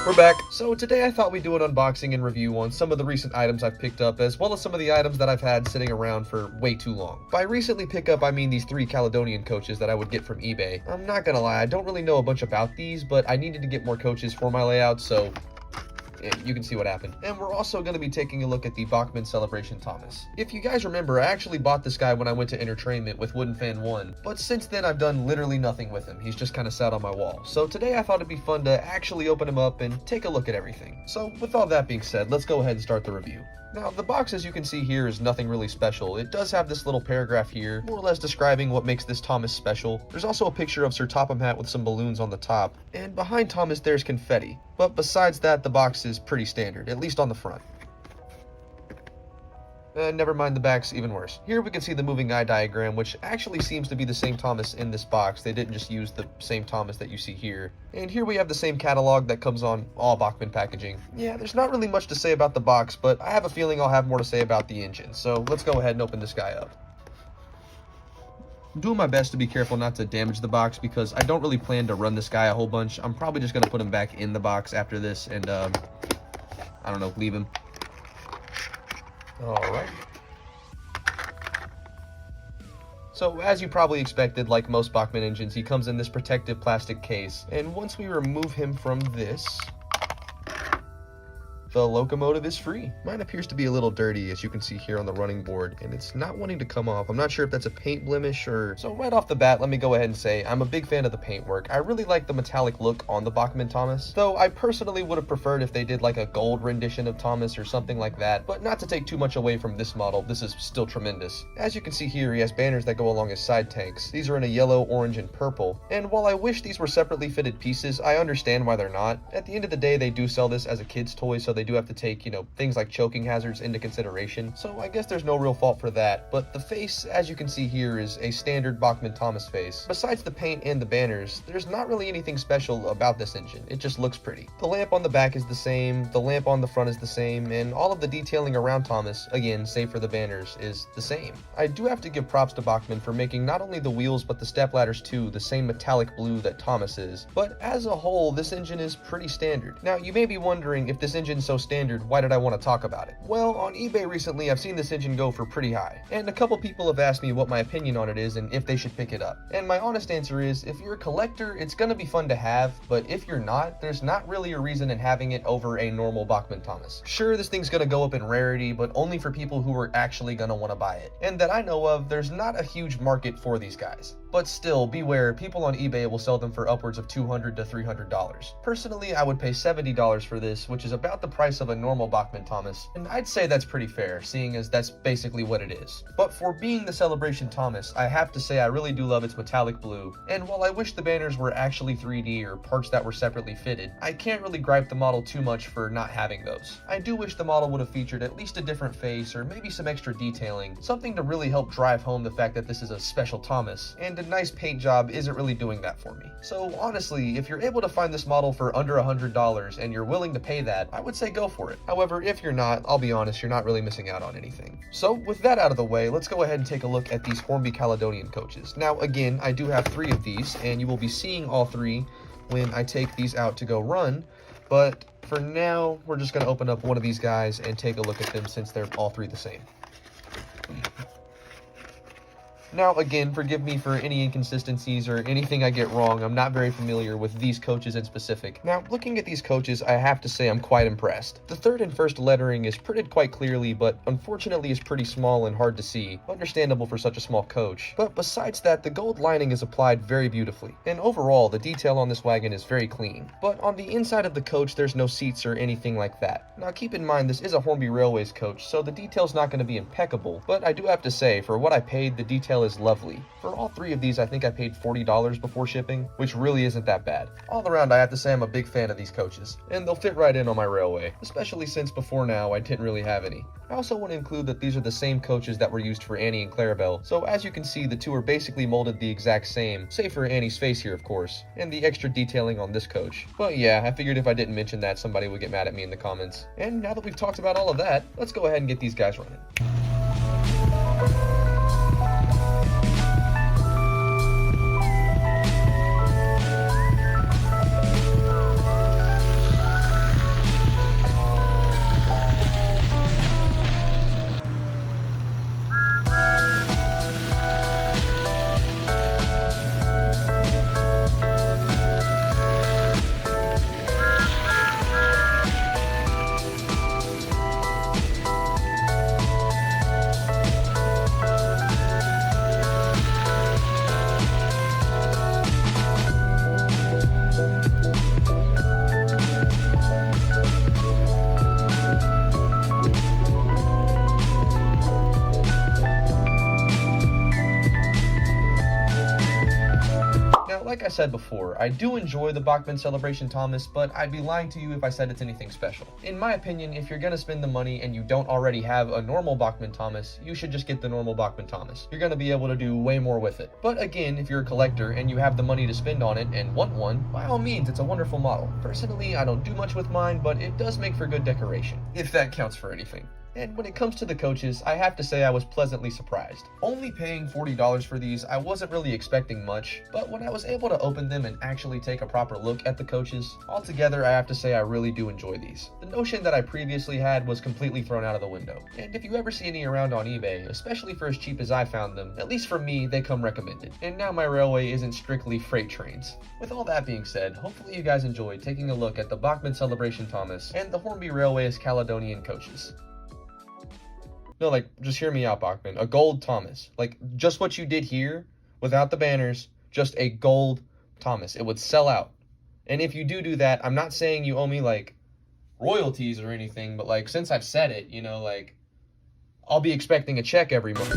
We're back. So today I thought we'd do an unboxing and review on some of the recent items I've picked up, as well as some of the items that I've had sitting around for way too long. By recently pick up, I mean these 3 Caledonian coaches that I would get from eBay. I'm not gonna lie, I don't really know a bunch about these, but I needed to get more coaches for my layout, so you can see what happened. And we're also going to be taking a look at the Bachmann Celebration Thomas. If you guys remember, I actually bought this guy when I went to Entertainment with Wooden Fan 1, but since then I've done literally nothing with him. He's just kind of sat on my wall. So today I thought it'd be fun to actually open him up and take a look at everything. So with all that being said, let's go ahead and start the review. Now, the box, as you can see here, is nothing really special. It does have this little paragraph here, more or less describing what makes this Thomas special. There's also a picture of Sir Topham Hatt with some balloons on the top, and behind Thomas there's confetti. But besides that, the box is pretty standard, at least on the front. Never mind, the back's even worse. Here we can see the moving eye diagram, which actually seems to be the same Thomas in this box. They didn't just use the same Thomas that you see here. And here we have the same catalog that comes on all Bachmann packaging. Yeah, there's not really much to say about the box, but I have a feeling I'll have more to say about the engine. So let's go ahead and open this guy up. I'm doing my best to be careful not to damage the box because I don't really plan to run this guy a whole bunch. I'm probably just going to put him back in the box after this and, I don't know, leave him. Alright. So, as you probably expected, like most Bachmann engines, he comes in this protective plastic case. And once we remove him from this, the locomotive is free. Mine appears to be a little dirty, as you can see here on the running board, and it's not wanting to come off. I'm not sure if that's a paint blemish or... So right off the bat, let me go ahead and say I'm a big fan of the paintwork. I really like the metallic look on the Bachmann Thomas, though I personally would have preferred if they did like a gold rendition of Thomas or something like that, but not to take too much away from this model, this is still tremendous. As you can see here, he has banners that go along his side tanks. These are in a yellow, orange, and purple, and while I wish these were separately fitted pieces, I understand why they're not. At the end of the day, they do sell this as a kid's toy, so they do have to take, things like choking hazards into consideration, so I guess there's no real fault for that. But the face, as you can see here, is a standard Bachmann Thomas face. Besides the paint and the banners, there's not really anything special about this engine. It just looks pretty. The lamp on the back is the same, the lamp on the front is the same, and all of the detailing around Thomas, again, save for the banners, is the same. I do have to give props to Bachmann for making not only the wheels but the step ladders too the same metallic blue that Thomas is, but as a whole, this engine is pretty standard. Now, you may be wondering, if this engine's so standard, why did I want to talk about it? Well, on eBay recently, I've seen this engine go for pretty high, and a couple people have asked me what my opinion on it is and if they should pick it up. And my honest answer is, if you're a collector, it's gonna be fun to have, but if you're not, there's not really a reason in having it over a normal Bachmann Thomas. Sure, this thing's gonna go up in rarity, but only for people who are actually gonna want to buy it. And that I know of, there's not a huge market for these guys. But still, beware, people on eBay will sell them for upwards of $200 to $300. Personally, I would pay $70 for this, which is about the price of a normal Bachmann Thomas, and I'd say that's pretty fair, seeing as that's basically what it is. But for being the Celebration Thomas, I have to say I really do love its metallic blue, and while I wish the banners were actually 3D or parts that were separately fitted, I can't really gripe the model too much for not having those. I do wish the model would have featured at least a different face or maybe some extra detailing, something to really help drive home the fact that this is a special Thomas, and a nice paint job isn't really doing that for me. So honestly, if you're able to find this model for under $100 and you're willing to pay that, I would say go for it. However, if you're not, I'll be honest, you're not really missing out on anything. So with that out of the way, let's go ahead and take a look at these Hornby Caledonian coaches. Now again, I do have 3 of these, and you will be seeing all 3 when I take these out to go run, but for now, we're just going to open up one of these guys and take a look at them since they're all 3 the same. Now, again, forgive me for any inconsistencies or anything I get wrong. I'm not very familiar with these coaches in specific. Now, looking at these coaches, I have to say I'm quite impressed. The third and first lettering is printed quite clearly, but unfortunately is pretty small and hard to see. Understandable for such a small coach. But besides that, the gold lining is applied very beautifully. And overall, the detail on this wagon is very clean. But on the inside of the coach, there's no seats or anything like that. Now, keep in mind, this is a Hornby Railways coach, so the detail's not going to be impeccable. But I do have to say, for what I paid, the detail is lovely. For all 3 of these, I think I paid $40 before shipping, which really isn't that bad. All around, I have to say I'm a big fan of these coaches, and they'll fit right in on my railway, especially since before now I didn't really have any. I also want to include that these are the same coaches that were used for Annie and Clarabelle, so as you can see, the 2 are basically molded the exact same, save for Annie's face here of course, and the extra detailing on this coach. But yeah, I figured if I didn't mention that, somebody would get mad at me in the comments. And now that we've talked about all of that, let's go ahead and get these guys running. said before, I do enjoy the Bachmann Celebration Thomas, but I'd be lying to you if I said it's anything special. In my opinion, if you're gonna spend the money and you don't already have a normal Bachmann Thomas, you should just get the normal Bachmann Thomas. You're gonna be able to do way more with it. But again, if you're a collector and you have the money to spend on it and want one, by all means, it's a wonderful model. Personally, I don't do much with mine, but it does make for good decoration, if that counts for anything. And when it comes to the coaches, I have to say I was pleasantly surprised. Only paying $40 for these, I wasn't really expecting much, but when I was able to open them and actually take a proper look at the coaches, altogether I have to say I really do enjoy these. The notion that I previously had was completely thrown out of the window. And if you ever see any around on eBay, especially for as cheap as I found them, at least for me, they come recommended. And now my railway isn't strictly freight trains. With all that being said, hopefully you guys enjoyed taking a look at the Bachmann Celebration Thomas and the Hornby Railway's Caledonian coaches. No, like, just hear me out, Bachmann. A gold Thomas. Like, just what you did here, without the banners, just a gold Thomas. It would sell out. And if you do that, I'm not saying you owe me, like, royalties or anything, but, like, since I've said it, you know, like, I'll be expecting a check every month.